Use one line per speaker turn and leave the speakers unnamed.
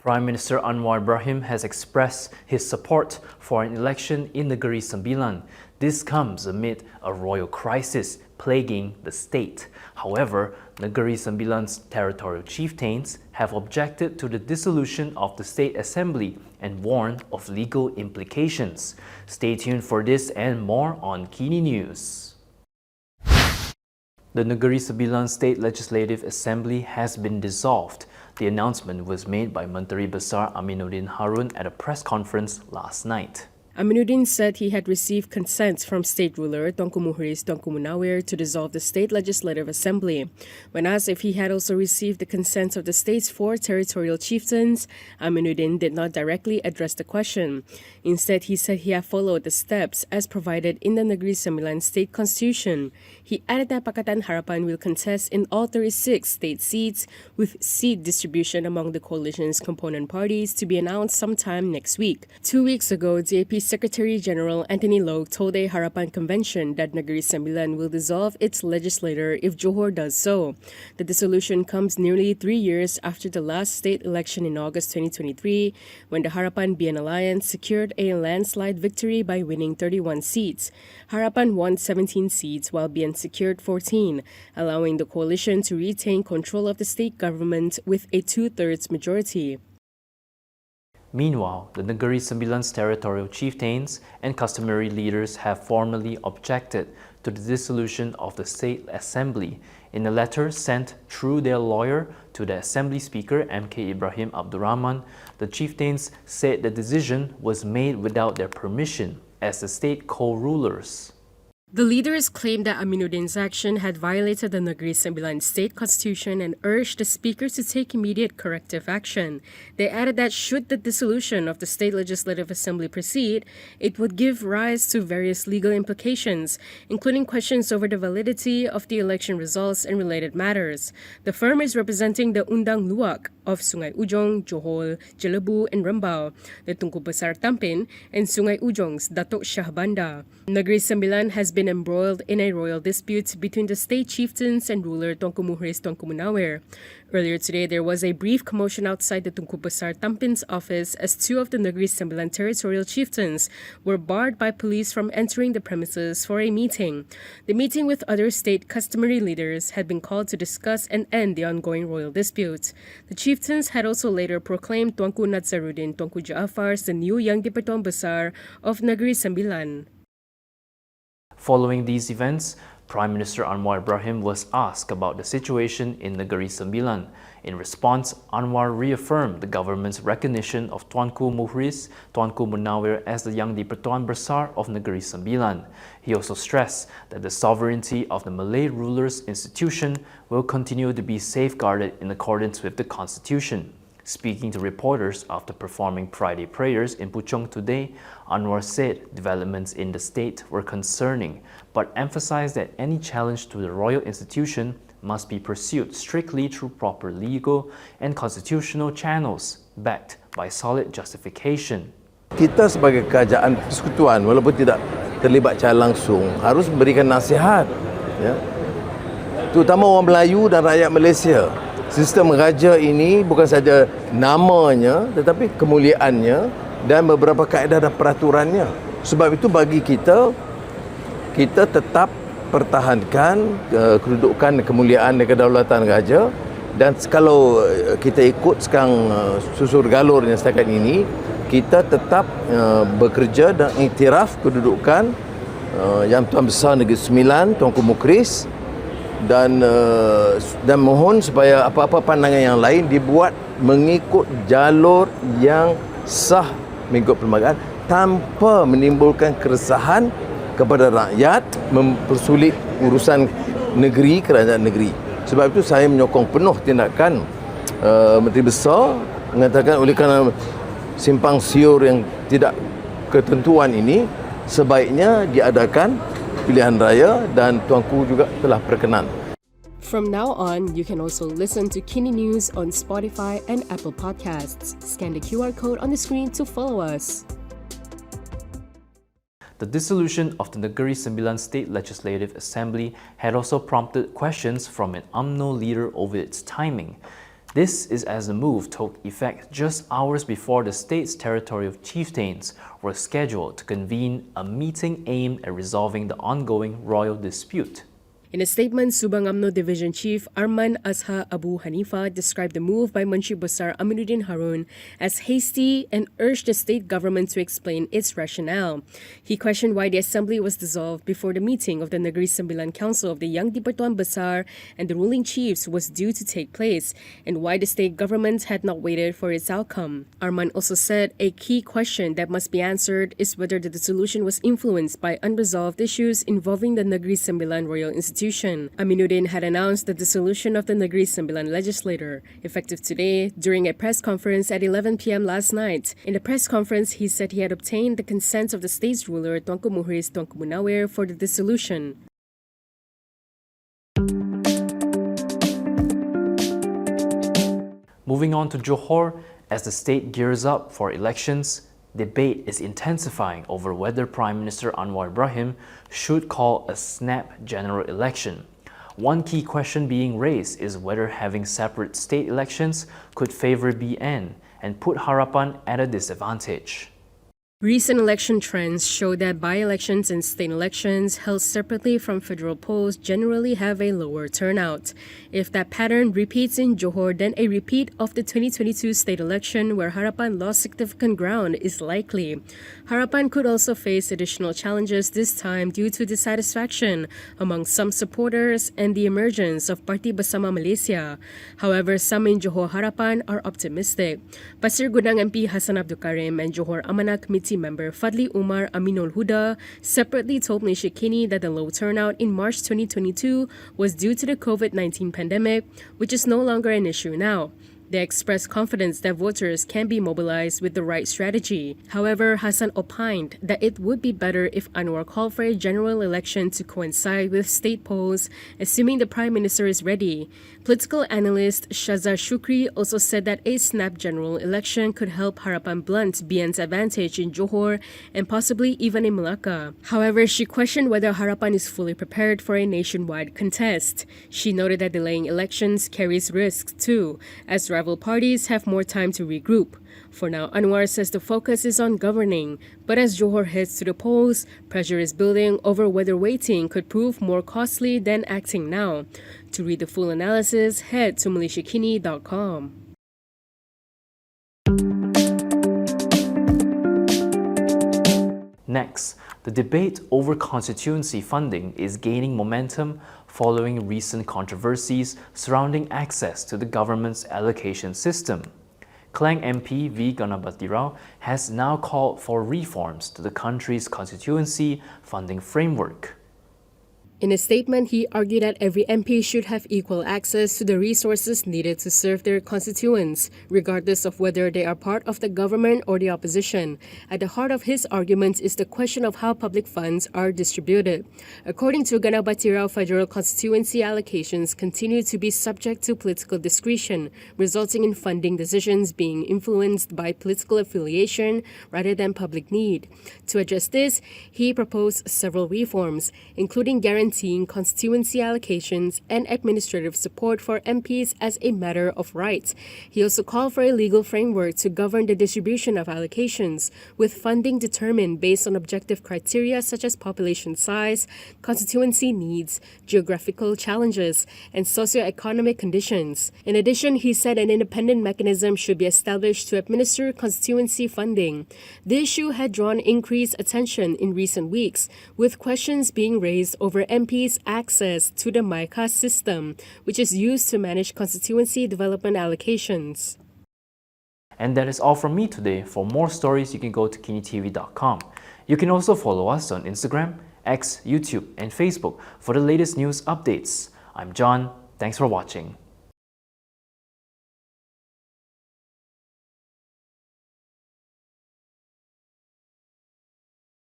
Prime Minister Anwar Ibrahim has expressed his support for an election in Negeri Sembilan. This comes amid a royal crisis plaguing the state. However, Negeri Sembilan's territorial chieftains have objected to the dissolution of the State Assembly and warned of legal implications. Stay tuned for this and more on KiniNews. The Negeri Sembilan State Legislative Assembly has been dissolved. The announcement was made by Menteri Besar Aminuddin Harun at a press conference last night.
Aminuddin said he had received consent from state ruler Tuanku Muhriz Tuanku Munawir to dissolve the State Legislative Assembly. When asked if he had also received the consent of the state's 4 territorial chieftains, Aminuddin did not directly address the question. Instead, he said he had followed the steps as provided in the Negeri Sembilan State Constitution. He added that Pakatan Harapan will contest in all 36 state seats, with seat distribution among the coalition's component parties to be announced sometime next week. 2 weeks ago, DAP Secretary General Anthony Loke told a Harapan convention that Negeri Sembilan will dissolve its legislature if Johor does so. The dissolution comes nearly 3 years after the last state election in August 2023, when the Harapan BN Alliance secured a landslide victory by winning 31 seats. Harapan won 17 seats while BN secured 14, allowing the coalition to retain control of the state government with a 2/3 majority.
Meanwhile, the Negeri Sembilan's territorial chieftains and customary leaders have formally objected to the dissolution of the State Assembly. In a letter sent through their lawyer to the Assembly Speaker MK Ibrahim Abdurrahman, the chieftains said the decision was made without their permission as the state co-rulers.
The leaders claimed that Aminuddin's action had violated the Negeri Sembilan state constitution and urged the speaker to take immediate corrective action. They added that should the dissolution of the State Legislative Assembly proceed, it would give rise to various legal implications, including questions over the validity of the election results and related matters. The firm is representing the Undang Luwak of Sungai Ujong, Johor, Jelebu and Rembau, the Tuanku Besar Tampin, and Sungai Ujong's Datuk Shah Banda. Negeri Sembilan has been embroiled in a royal dispute between the state chieftains and ruler Tuanku Muhriz Tuanku Munawir. Earlier today, there was a brief commotion outside the Tuanku Besar Tampin's office as 2 of the Negeri Sembilan territorial chieftains were barred by police from entering the premises for a meeting. The meeting with other state customary leaders had been called to discuss and end the ongoing royal dispute. The chieftains had also later proclaimed Tuanku Nazaruddin Tuanku Jaafar as the new young di-Pertuan Besar of Negeri Sembilan.
Following these events, Prime Minister Anwar Ibrahim was asked about the situation in Negeri Sembilan. In response, Anwar reaffirmed the government's recognition of Tuanku Muhriz Tuanku Munawir as the young di-Pertuan Besar of Negeri Sembilan. He also stressed that the sovereignty of the Malay rulers' institution will continue to be safeguarded in accordance with the Constitution. Speaking to reporters after performing Friday prayers in Puchong today, Anwar said developments in the state were concerning, but emphasized that any challenge to the royal institution must be pursued strictly through proper legal and constitutional channels, backed by solid justification.
Kita sebagai kerajaan persekutuan, walaupun tidak terlibat secara langsung, harus memberikan nasihat, ya, terutama orang Melayu dan rakyat Malaysia. Sistem raja ini bukan saja namanya tetapi kemuliaannya dan beberapa kaedah dan peraturannya. Sebab itu bagi kita tetap pertahankan kedudukan, kemuliaan dan kedaulatan raja, dan kalau kita ikut sekarang susur galurnya setakat ini, kita tetap bekerja dan iktiraf kedudukan Yang Tuan Besar Negeri Sembilan, Tuanku Muhriz, dan mohon supaya apa-apa pandangan yang lain dibuat mengikut jalur yang sah mengikut perlembagaan tanpa menimbulkan keresahan kepada rakyat, mempersulit urusan negeri, kerajaan negeri. Sebab itu saya menyokong penuh tindakan Menteri Besar mengatakan oleh kerana simpang siur yang tidak ketentuan ini sebaiknya diadakan pilihan raya dan Tuanku juga telah berkenan.
From now on, you can also listen to KiniNews on Spotify and Apple Podcasts. Scan the QR code on the screen to follow us.
The dissolution of the Negeri Sembilan State Legislative Assembly had also prompted questions from an UMNO leader over its timing. This is as the move took effect just hours before the state's territorial chieftains were scheduled to convene a meeting aimed at resolving the ongoing royal dispute.
In a statement, Subang UMNO Division Chief Arman Azha Abu Hanifa described the move by Menteri Besar Aminuddin Harun as hasty and urged the state government to explain its rationale. He questioned why the assembly was dissolved before the meeting of the Negeri Sembilan Council of the Yang di-Pertuan Besar and the ruling chiefs was due to take place, and why the state government had not waited for its outcome. Arman also said a key question that must be answered is whether the dissolution was influenced by unresolved issues involving the Negeri Sembilan Royal Institution. Aminuddin had announced the dissolution of the Negeri Sembilan legislature, effective today, during a press conference at 11 p.m. last night. In the press conference, he said he had obtained the consent of the state's ruler, Tuanku Muhriz Tuanku Munawir, for the dissolution.
Moving on to Johor, as the state gears up for elections, debate is intensifying over whether Prime Minister Anwar Ibrahim should call a snap general election. One key question being raised is whether having separate state elections could favor BN and put Harapan at a disadvantage.
Recent election trends show that by-elections and state elections held separately from federal polls generally have a lower turnout. If that pattern repeats in Johor, then a repeat of the 2022 state election where Harapan lost significant ground is likely. Harapan could also face additional challenges this time due to dissatisfaction among some supporters and the emergence of Parti Bersama Malaysia. However, some in Johor Harapan are optimistic. Pasir Gudang MP Hassan Abdul Karim and Johor Amanah Committee member Fadli Umar Aminul Huda separately told Malaysia Kini that the low turnout in March 2022 was due to the COVID-19 pandemic, which is no longer an issue now. They expressed confidence that voters can be mobilized with the right strategy. However, Hassan opined that it would be better if Anwar called for a general election to coincide with state polls, assuming the Prime Minister is ready. Political analyst Shazar Shukri also said that a snap general election could help Harapan blunt BN's advantage in Johor and possibly even in Malacca. However, she questioned whether Harapan is fully prepared for a nationwide contest. She noted that delaying elections carries risks too, as rival parties have more time to regroup. For now, Anwar says the focus is on governing, but as Johor heads to the polls, pressure is building over whether waiting could prove more costly than acting now. To read the full analysis, head to malaysiakini.com.
Next, the debate over constituency funding is gaining momentum following recent controversies surrounding access to the government's allocation system. Klang MP V. Ganapati Rao has now called for reforms to the country's constituency funding framework.
In a statement, he argued that every MP should have equal access to the resources needed to serve their constituents, regardless of whether they are part of the government or the opposition. At the heart of his argument is the question of how public funds are distributed. According to Ganapati Rao, federal constituency allocations continue to be subject to political discretion, resulting in funding decisions being influenced by political affiliation rather than public need. To address this, he proposed several reforms, including guaranteeing constituency allocations and administrative support for MPs as a matter of right. He also called for a legal framework to govern the distribution of allocations, with funding determined based on objective criteria such as population size, constituency needs, geographical challenges, and socio-economic conditions. In addition, he said an independent mechanism should be established to administer constituency funding. The issue had drawn increased attention in recent weeks, with questions being raised over MPs' access to the MICA system, which is used to manage constituency development allocations.
And that is all from me today. For more stories, you can go to kinitv.com. You can also follow us on Instagram, X, YouTube, and Facebook for the latest news updates. I'm John. Thanks for watching.